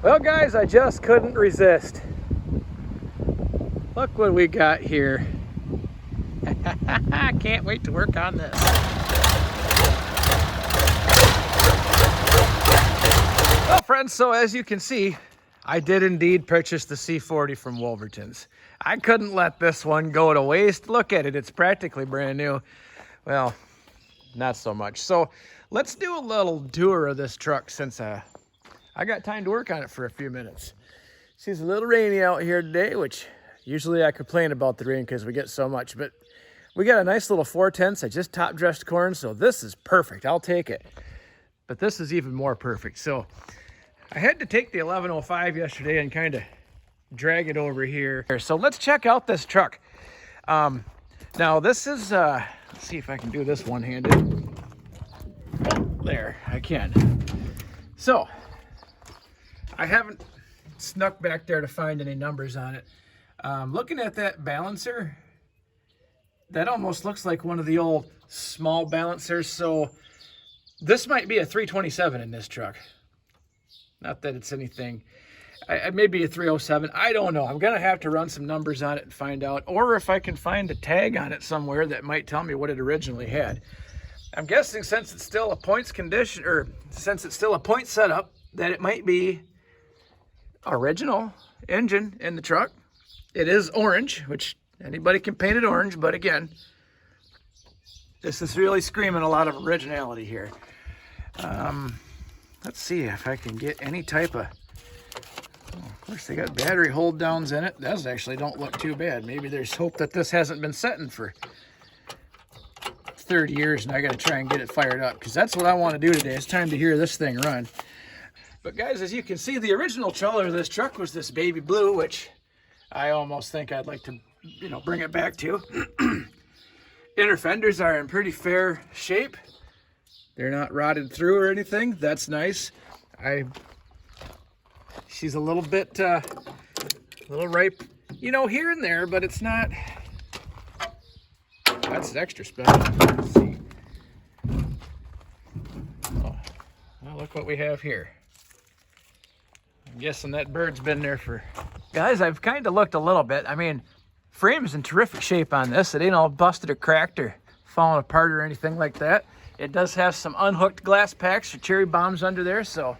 Well guys, I just couldn't resist. Look what we got here. I can't wait to work on this. Well friends, so as you can see, I did indeed purchase the C40 from Wolverton's. I couldn't let this one go to waste. Look at it, it's practically brand new. Well, not so much. So let's do a little tour of this truck since I got time to work on it for a few minutes. It's a little rainy out here today, which usually I complain about the rain because we get so much, but we got a nice little 4/10. I just top dressed corn, so this is perfect. I'll take it. But this is even more perfect. So I had to take the 1105 yesterday and kind of drag it over here. So let's check out this truck. Now this is, let's see if I can do this one-handed. There, I can. So I haven't snuck back there to find any numbers on it. Looking at that balancer, that almost looks like one of the old small balancers. So this might be a 327 in this truck. Not that it's anything, maybe a 307. I don't know. I'm going to have to run some numbers on it and find out. Or if I can find a tag on it somewhere that might tell me what it originally had. I'm guessing since it's still a points condition, or since it's still a point setup, that it might be original engine in the truck. It is orange, which anybody can paint it orange, but again, this is really screaming a lot of originality here. Let's see if I can get any type of, of course they got battery hold downs in it. Those actually don't look too bad. Maybe there's hope that this hasn't been setting for 30 years and I got to try and get it fired up, because that's what I want to do today. It's time to hear this thing run. But guys, as you can see, the original color of this truck was this baby blue, which I almost think I'd like to, bring it back to. Inner fenders are in pretty fair shape. They're not rotted through or anything. That's nice. She's a little bit, a little ripe, here and there, but it's not. That's extra special. Let's see. Oh, well, look what we have here. I'm guessing that bird's been there for... Guys, I've kind of looked a little bit. I mean, frame's in terrific shape on this. It ain't all busted or cracked or falling apart or anything like that. It does have some unhooked glass packs or cherry bombs under there, so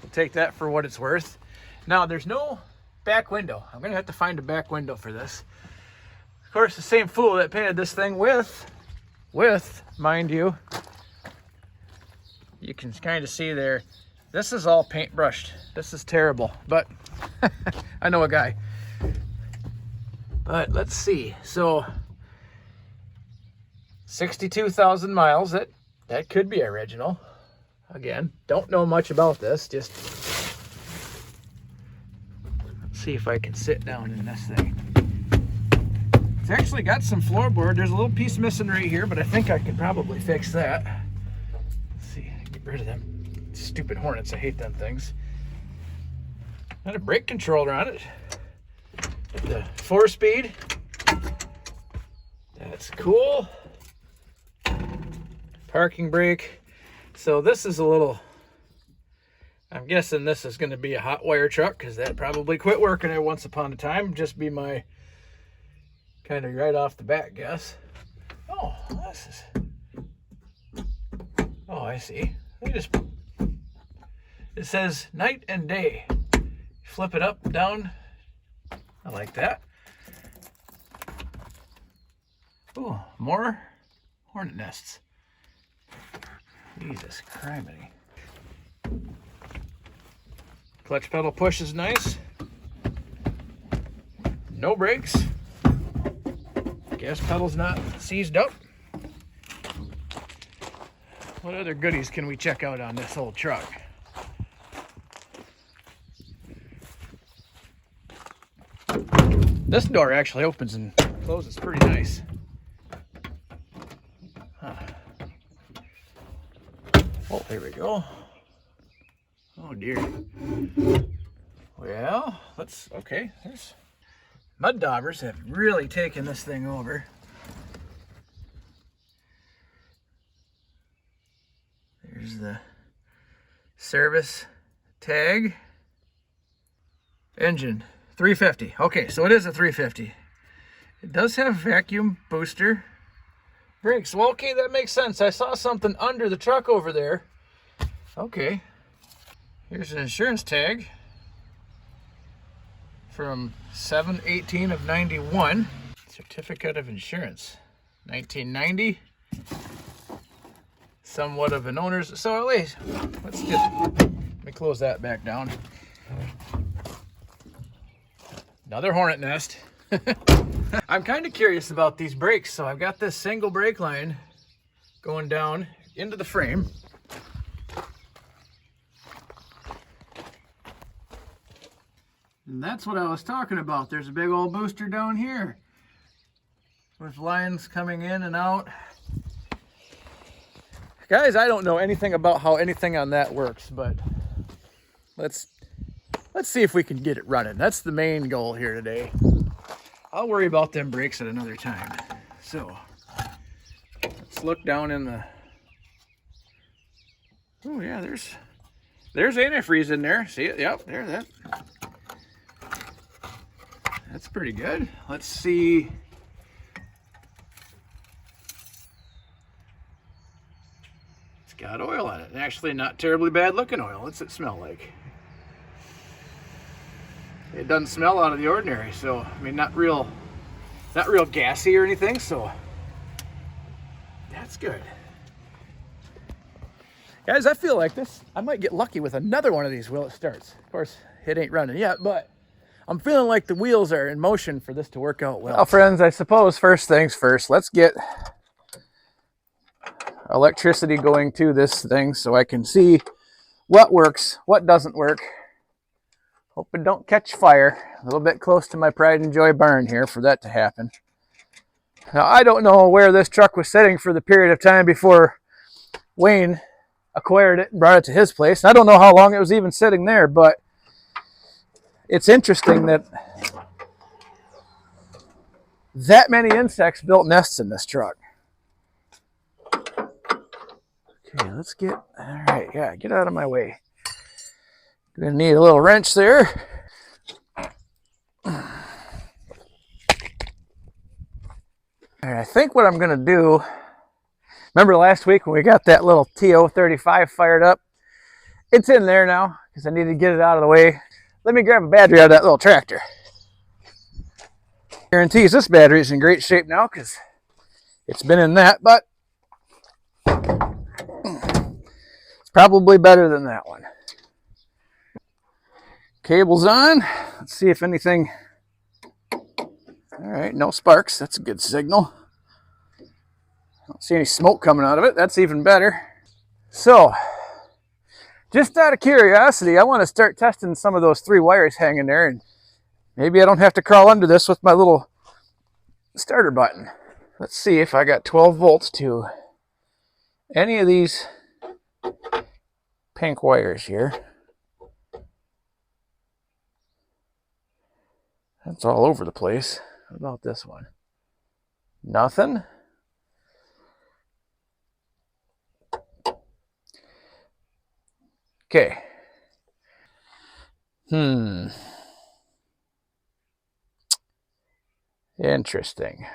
we'll take that for what it's worth. Now, there's no back window. I'm going to have to find a back window for this. Of course, the same fool that painted this thing with, mind you, you can kind of see there, this is all paint brushed. This is terrible, but I know a guy. But let's see. So 62,000 miles. That could be original. Again, don't know much about this. Just let's see if I can sit down in this thing. It's actually got some floorboard. There's a little piece missing right here, but I think I can probably fix that. Let's see, get rid of them stupid Hornets. I hate them things. Got a brake controller on it. The 4-speed. That's cool. Parking brake. So this is a little, I'm guessing this is going to be a hot wire truck, because that probably quit working there once upon a time. Just be my kind of right off the bat guess. Oh, this is, oh, I see. It says night and day. Flip it up, down. I like that. Oh, more hornet nests. Jesus criminy. Clutch pedal push is nice. No brakes. Gas pedal's not seized up. What other goodies can we check out on this old truck? This door actually opens and closes pretty nice. Huh. Oh, there we go. Oh dear. Well, okay, there's mud daubers have really taken this thing over. There's the service tag. Engine, 350. Okay, so it is a 350. It does have vacuum booster brakes. Well, okay, that makes sense. I saw something under the truck over there. Okay. Here's an insurance tag from 7/18 of 91. Certificate of insurance, 1990. Somewhat of an owner's. So at least, let me close that back down. Another hornet nest. I'm kind of curious about these brakes. So I've got this single brake line going down into the frame. And that's what I was talking about. There's a big old booster down here with lines coming in and out. Guys, I don't know anything about how anything on that works, but let's see if we can get it running. That's the main goal here today. I'll worry about them brakes at another time. So let's look down in the... Oh yeah, there's antifreeze in there. See it? Yep, there that. That's pretty good. Let's see. It's got oil on it. Actually, not terribly bad looking oil. What's it smell like? It doesn't smell out of the ordinary. So, I mean, not real gassy or anything. So, that's good. Guys, I feel like I might get lucky with another one of these while it starts. Of course, it ain't running yet, but I'm feeling like the wheels are in motion for this to work out well. Well, friends, I suppose first things first, let's get electricity going to this thing so I can see what works, what doesn't work. Hope it don't catch fire. A little bit close to my pride and joy barn here for that to happen. Now, I don't know where this truck was sitting for the period of time before Wayne acquired it and brought it to his place. I don't know how long it was even sitting there, but it's interesting that many insects built nests in this truck. Okay, let's get, all right, yeah, get out of my way. We're gonna need a little wrench there. All right, I think what I'm gonna do, remember last week when we got that little TO35 fired up? It's in there now because I need to get it out of the way. Let me grab a battery out of that little tractor. Guarantees this battery is in great shape now because it's been in that, but it's probably better than that one. Cable's on. Let's see if anything... All right, no sparks. That's a good signal. I don't see any smoke coming out of it. That's even better. So, just out of curiosity, I want to start testing some of those 3 wires hanging there, and maybe I don't have to crawl under this with my little starter button. Let's see if I got 12 volts to any of these pink wires here. That's all over the place. What about this one? Nothing. Okay. Interesting.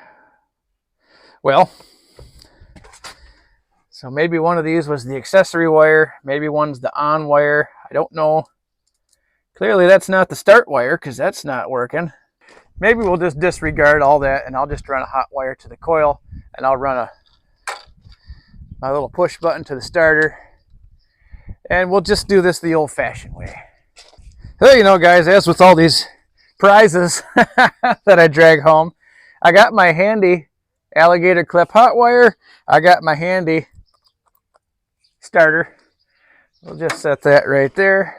Well, so maybe one of these was the accessory wire. Maybe one's the on wire. I don't know. Clearly that's not the start wire because that's not working. Maybe we'll just disregard all that and I'll just run a hot wire to the coil and I'll run my little push button to the starter. And we'll just do this the old-fashioned way. So, you know, guys, as with all these prizes that I drag home, I got my handy alligator clip hot wire. I got my handy starter. We'll just set that right there.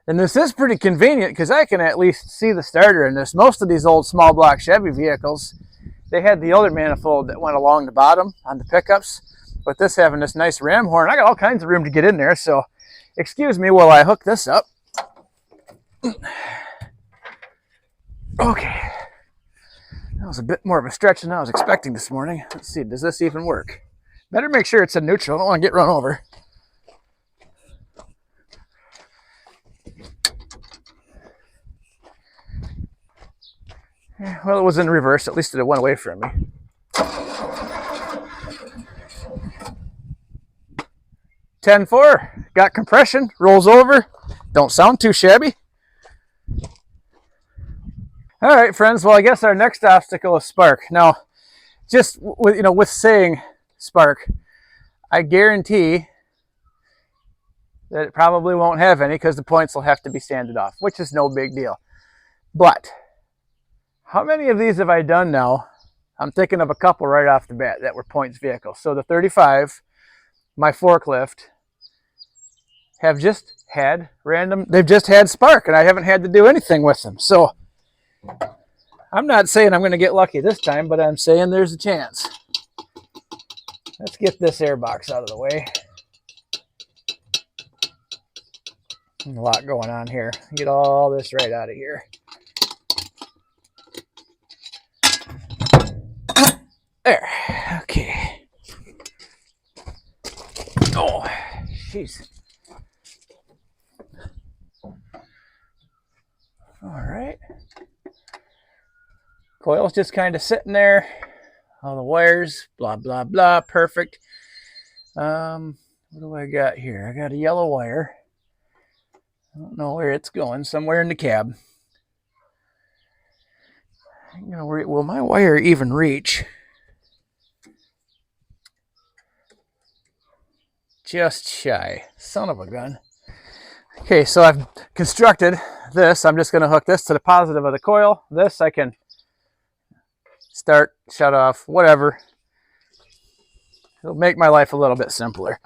And this is pretty convenient because I can at least see the starter in this. Most of these old small block Chevy vehicles, they had the other manifold that went along the bottom on the pickups. But this having this nice ram horn, I got all kinds of room to get in there. So excuse me while I hook this up. Okay. That was a bit more of a stretch than I was expecting this morning. Let's see, does this even work? Better make sure it's in neutral. I don't want to get run over. Well, it was in reverse. At least it went away from me. 10-4. Got compression. Rolls over. Don't sound too shabby. All right, friends. Well, I guess our next obstacle is spark. Now, just with saying spark, I guarantee that it probably won't have any because the points will have to be sanded off, which is no big deal. But how many of these have I done now? I'm thinking of a couple right off the bat that were points vehicles. So the 35, my forklift, have just had they've just had spark, and I haven't had to do anything with them. So I'm not saying I'm going to get lucky this time, but I'm saying there's a chance. Let's get this air box out of the way. There's a lot going on here. Get all this right out of here. There. Okay. Oh, jeez. All right. Coil's just kind of sitting there. All the wires, blah, blah, blah. Perfect. What do I got here? I got a yellow wire. I don't know where it's going. Somewhere in the cab. Will my wire even reach? Just shy. Son of a gun. Okay, so I've constructed this. I'm just going to hook this to the positive of the coil. This I can start, shut off, whatever. It'll make my life a little bit simpler.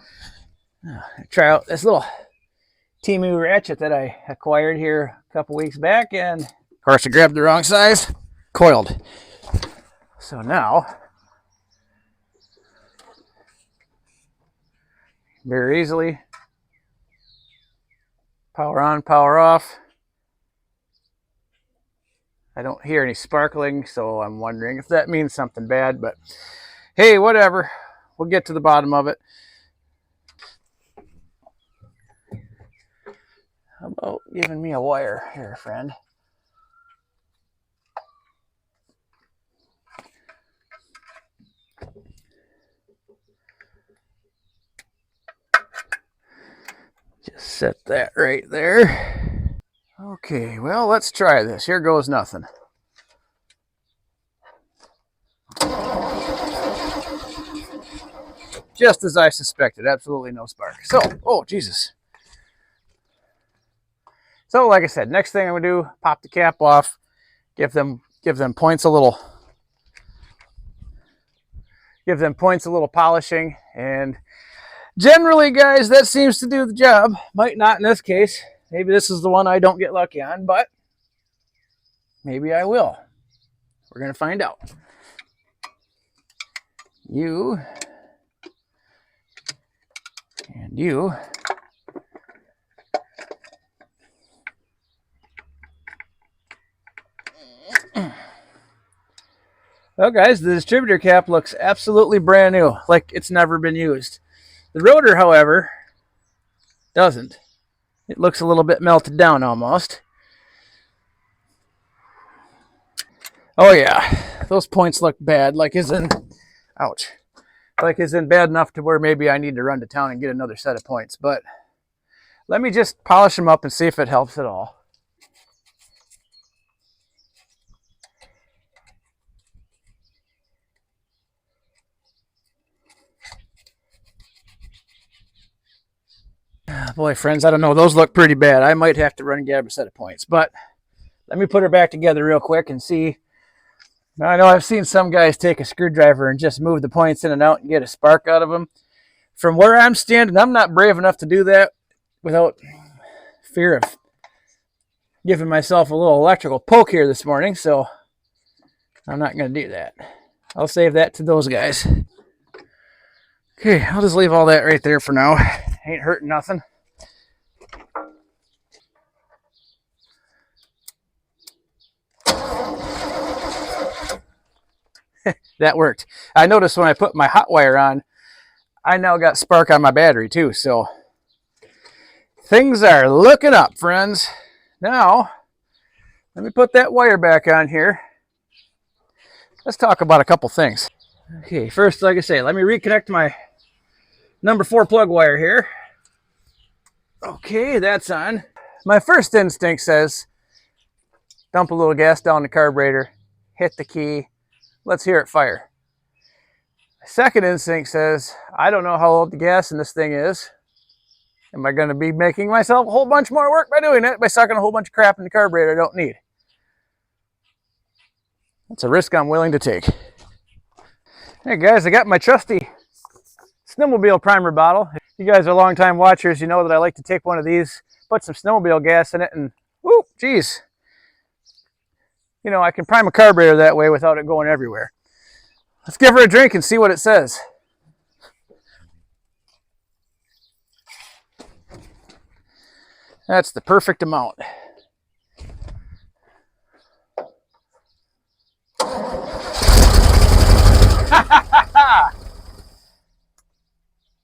Try out this little Temu ratchet that I acquired here a couple weeks back, and of course I grabbed the wrong size. Coiled. So now, very easily, power on, power off. I don't hear any sparkling, so I'm wondering if that means something bad, but hey, whatever. We'll get to the bottom of it. How about giving me a wire here, friend? Just set that right there. Okay, well, let's try this. Here goes nothing. Just as I suspected, absolutely no spark. So, oh, Jesus. So, like I said, next thing I'm gonna do, pop the cap off, give them points a little polishing, and generally, guys, that seems to do the job. Might not in this case. Maybe this is the one I don't get lucky on, but maybe I will. We're gonna find out. You and you. Well, guys, the distributor cap looks absolutely brand new, like it's never been used. The rotor, however, doesn't. It looks a little bit melted down almost. Oh yeah, those points look bad, like as in, ouch. Like as in bad enough to where maybe I need to run to town and get another set of points. But let me just polish them up and see if it helps at all. Boy, friends, I don't know. Those look pretty bad. I might have to run and grab a set of points. But let me put her back together real quick and see. Now, I know I've seen some guys take a screwdriver and just move the points in and out and get a spark out of them. From where I'm standing, I'm not brave enough to do that without fear of giving myself a little electrical poke here this morning. So I'm not going to do that. I'll save that to those guys. Okay, I'll just leave all that right there for now. Ain't hurting nothing. That worked. I noticed when I put my hot wire on, I now got spark on my battery too. So things are looking up, friends. Now, let me put that wire back on here. let's talk about a couple things. Okay, first, like I say, let me reconnect my number 4 plug wire here. Okay, that's on. My first instinct says, dump a little gas down the carburetor, hit the key, let's hear it fire. Second instinct says, I don't know how old the gas in this thing is. Am I going to be making myself a whole bunch more work by doing it, by sucking a whole bunch of crap in the carburetor I don't need? That's a risk I'm willing to take. Hey guys, I got my trusty snowmobile primer bottle. If you guys are long-time watchers, you know that I like to take one of these, put some snowmobile gas in it, and whoo, geez. You know, I can prime a carburetor that way without it going everywhere. Let's give her a drink and see what it says. That's the perfect amount.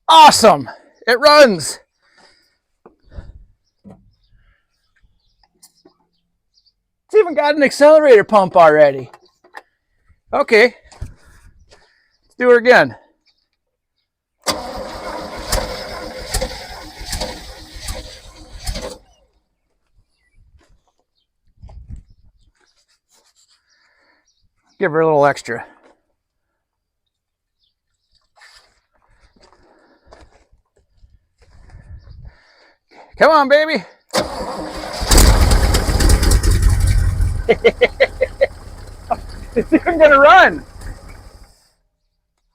Awesome! It runs! It's even got an accelerator pump already. Okay. Let's do it again. Give her a little extra. Come on, baby. It's even gonna run.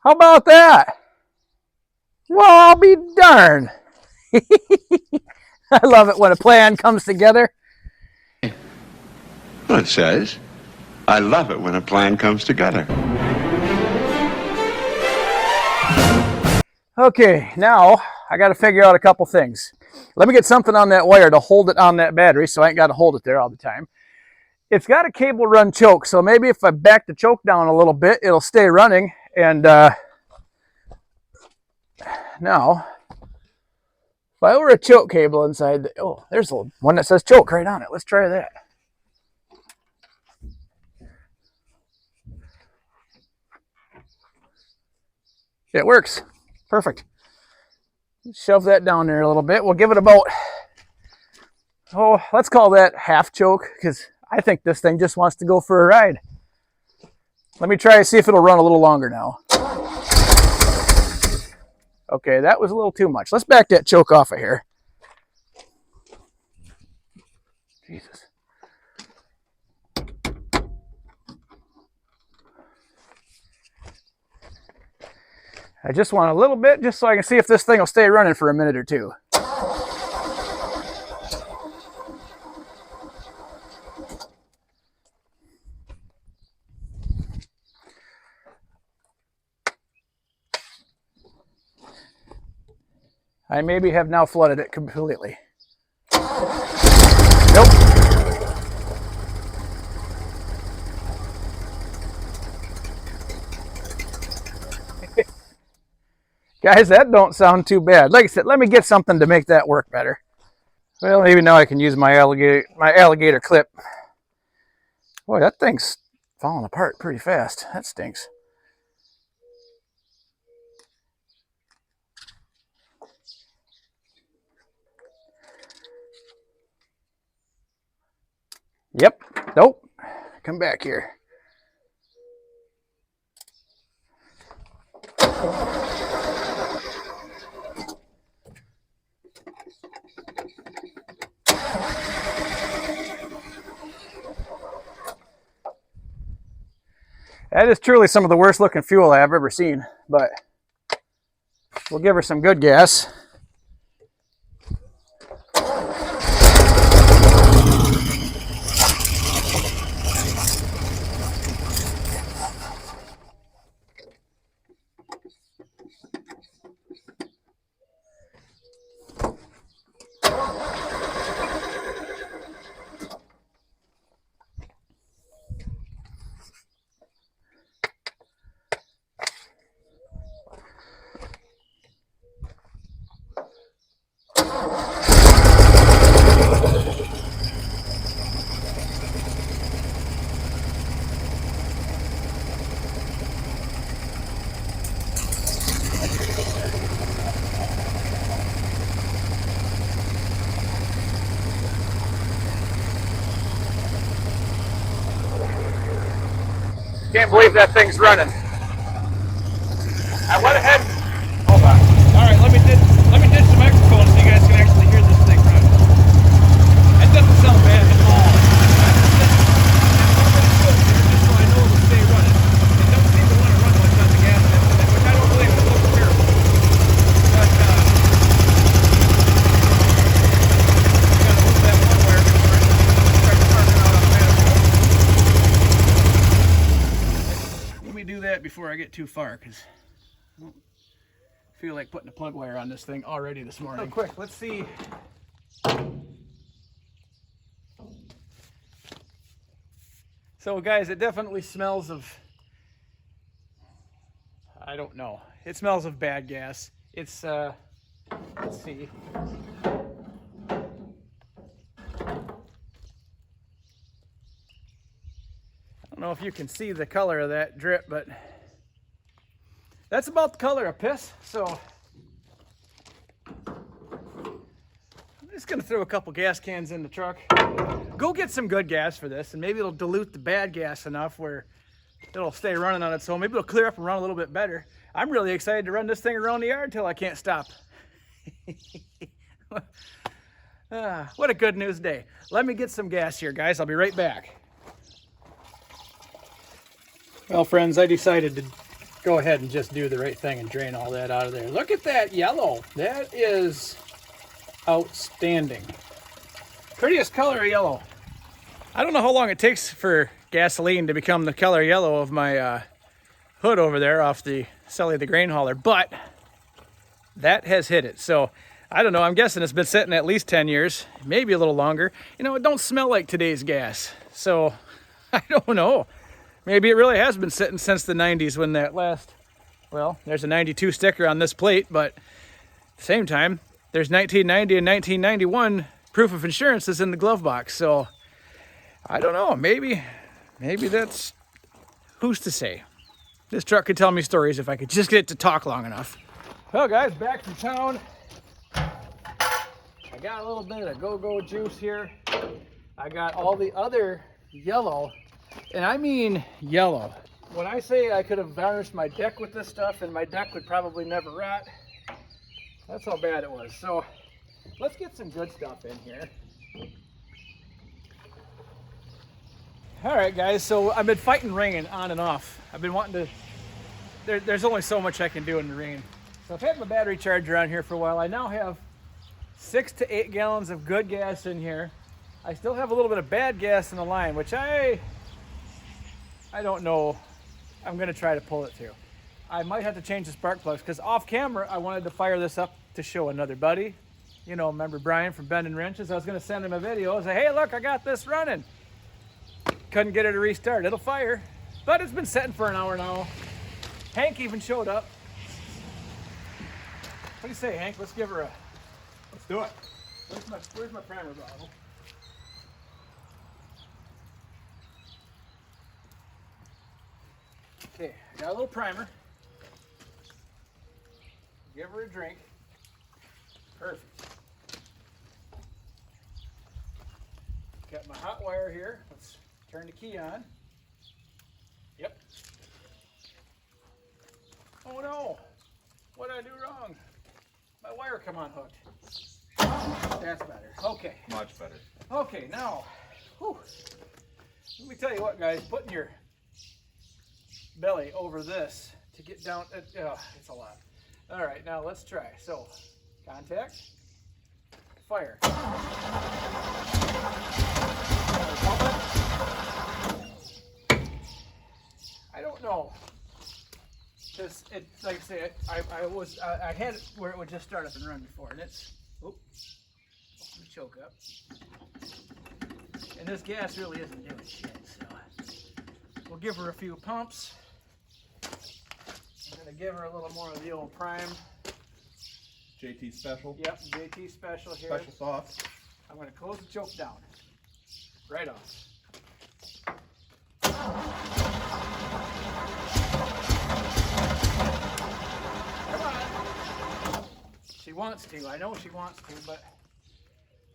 How about that? Well, I'll be darned. I love it when a plan comes together. Well, it says, I love it when a plan comes together. Okay, now I got to figure out a couple things. Let me get something on that wire to hold it on that battery so I ain't got to hold it there all the time. It's got a cable run choke, so maybe if I back the choke down a little bit, it'll stay running. And now, if I were a choke cable inside, oh, there's one that says choke right on it. Let's try that. It works. Perfect. Shove that down there a little bit. We'll give it about, oh, let's call that half choke, because I think this thing just wants to go for a ride. Let me try to see if it'll run a little longer now. Okay, that was a little too much. Let's back that choke off of here. Jesus. I just want a little bit, just so I can see if this thing will stay running for a minute or two. I maybe have now flooded it completely. Nope. Guys, that don't sound too bad. Like I said, let me get something to make that work better. Well, maybe now I can use my alligator clip. Boy, that thing's falling apart pretty fast. That stinks. Yep. Nope. Come back here. That is truly some of the worst looking fuel I've ever seen, but we'll give her some good gas. Can't believe that thing's running. I went ahead. Hold on. All right, let me ditch the microphone so you guys can actually hear this thing run. That doesn't sound bad at all. Just so I know it'll stay running. It doesn't seem to want to run much on the gas, which I don't believe it. It looks terrible. But gotta move that one wire before it starts turning out on the manifold. Let me do that before I get too far, because I don't feel like putting a plug wire on this thing already this morning. Real quick, let's see. So guys, it definitely smells of, I don't know. It smells of bad gas. It's, let's see. I don't know if you can see the color of that drip, but that's about the color of piss. So I'm just gonna throw a couple gas cans in the truck. Go get some good gas for this, and maybe it'll dilute the bad gas enough where it'll stay running on its own. Maybe it'll clear up and run a little bit better. I'm really excited to run this thing around the yard till I can't stop. What a good news day. Let me get some gas here, guys. I'll be right back. Well, friends, I decided to go ahead and just do the right thing and drain all that out of there. Look at that yellow. That is outstanding. Prettiest color of yellow. I don't know how long it takes for gasoline to become the color yellow of my hood over there off the Sully the grain hauler, but that has hit it. So I don't know, I'm guessing it's been sitting at least 10 years, maybe a little longer. You know, it don't smell like today's gas. So I don't know. Maybe it really has been sitting since the 90s when that last, well, there's a 92 sticker on this plate, but at the same time, there's 1990 and 1991 proof of insurance is in the glove box. So I don't know, maybe that's, who's to say? This truck could tell me stories if I could just get it to talk long enough. Well guys, back from town. I got a little bit of go-go juice here. I got all the other yellow, and I mean yellow. When I say I could have varnished my deck with this stuff and my deck would probably never rot, that's how bad it was. So let's get some good stuff in here. All right, guys, so I've been fighting rain on and off. I've been wanting to, there's only so much I can do in the rain. So I've had my battery charger on here for a while. I now have 6 to 8 gallons of good gas in here. I still have a little bit of bad gas in the line, which I don't know. I'm gonna try to pull it through. I might have to change the spark plugs, because off camera, I wanted to fire this up to show another buddy. You know, remember Brian from Bend and Wrenches? I was gonna send him a video and say, hey, look, I got this running. Couldn't get it to restart. It'll fire, but it's been sitting for an hour now. Hank even showed up. What do you say, Hank? Let's give her a, let's do it. Where's my primer bottle? Okay, got a little primer. Give her a drink. Perfect. Got my hot wire here. Let's turn the key on. Yep. Oh no! What did I do wrong? My wire come unhooked. That's better. Okay. Much better. Okay, now, whew. Let me tell you what, guys, putting your belly over this to get down, it's a lot. All right, now let's try. So, contact, fire. I don't know. Because it, like I say, I had it where it would just start up and run before, and it's, oop, let me choke up. And this gas really isn't doing shit, so we'll give her a few pumps. I'm gonna give her a little more of the old prime. JT special. Yep, JT special here. Special sauce. I'm gonna close the choke down. Right off. Come on. She wants to, I know she wants to, but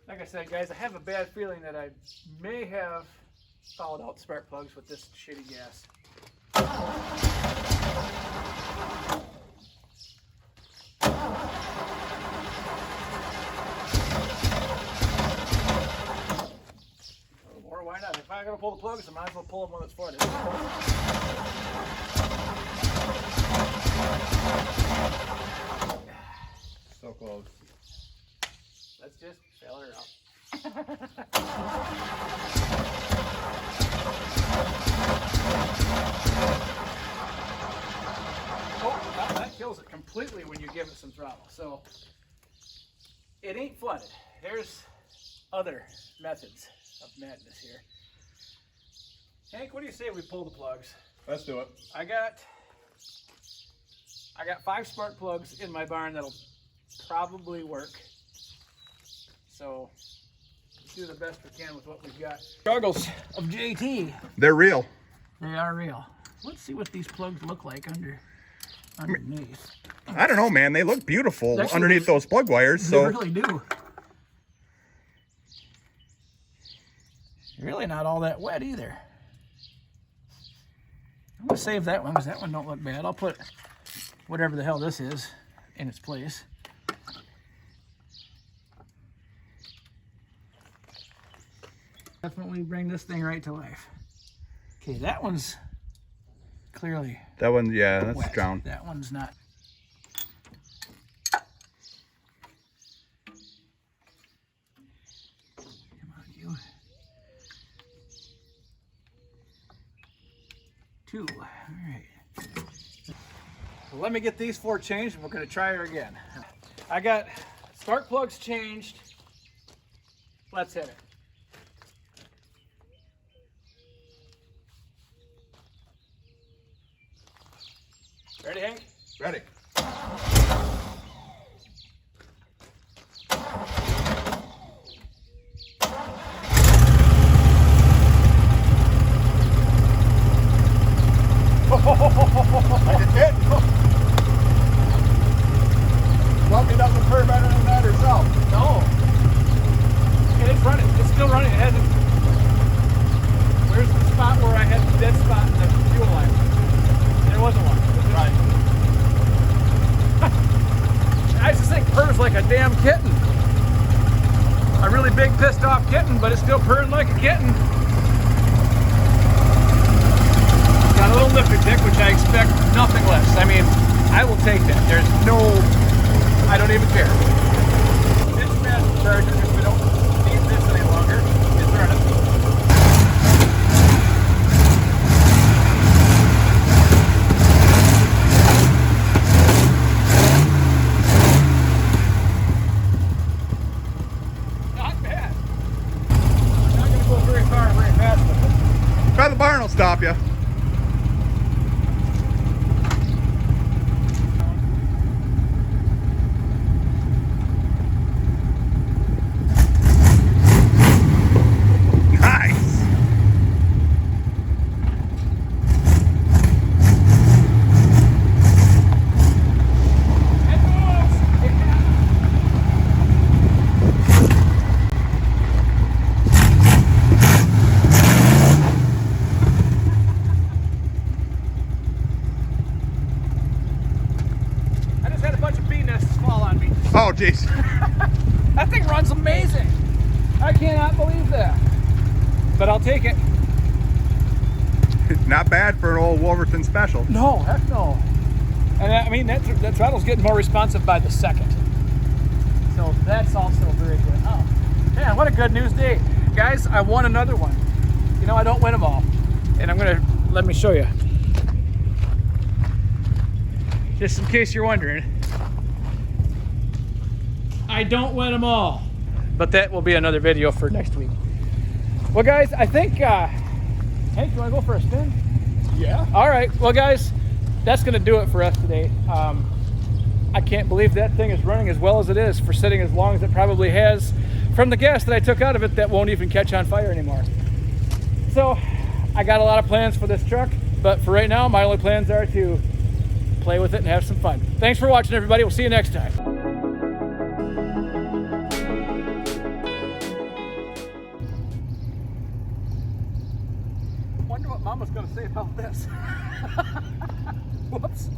like I said, guys, I have a bad feeling that I may have fouled out spark plugs with this shitty gas. Or why not? If I'm gonna pull the plugs, I might as well pull them when it's flooded. So close. Let's just fill her up. Oh, that kills it completely when you give it some throttle. So it ain't flooded. There's other methods of madness here. Hank, what do you say we pull the plugs? Let's do it. I got 5 spark plugs in my barn that'll probably work. So let's do the best we can with what we've got. Struggles of JT. They're real. They are real. Let's see what these plugs look like underneath. I don't know, man. They look beautiful Actually, underneath those plug wires. They So really do. Really not all that wet either. I'm gonna save that one because that one don't look bad. I'll put whatever the hell this is in its place. Definitely bring this thing right to life. Okay, that one's clearly that one, yeah, that's wet. drowned. That one's not. Come on, you. 2. All right. So let me get these 4 changed and we're going to try her again. I got spark plugs changed. Let's hit it. Ready, Hank? Ready. Like it did. Something doesn't purr better than that herself. No. Okay, it's running. It's still running. It hasn't. Where's the spot where I had the dead spot in the fuel line? There wasn't one. Right. I just think purrs like a damn kitten. A really big pissed off kitten, but it's still purring like a kitten. Got a little lifter dick, which I expect nothing less. I mean, I will take that. There's no, I don't even care. This fast charger, if we don't need this any longer, is running. Not bad. I'm not going to go very far very fast with it. Try the barn will stop you. Nice. It moves! I just had a bunch of bee nests fall on me. Oh, jeez. That thing runs amazing. I cannot believe that. But I'll take it. Not bad for an old Wolverton special. No, heck no. And I mean, that throttle's getting more responsive by the second. So that's also very good. Oh, man, what a good news day. Guys, I won another one. You know, I don't win them all. And let me show you. Just in case you're wondering. I don't win them all. But that will be another video for next week. Well, guys, I think, Hank, you want to go for a spin? Yeah. All right. Well, guys, that's going to do it for us today. I can't believe that thing is running as well as it is for sitting as long as it probably has from the gas that I took out of it that won't even catch on fire anymore. So I got a lot of plans for this truck, but for right now, my only plans are to play with it and have some fun. Thanks for watching, everybody. We'll see you next time. Wonder what something I was going to say about this. Whoops.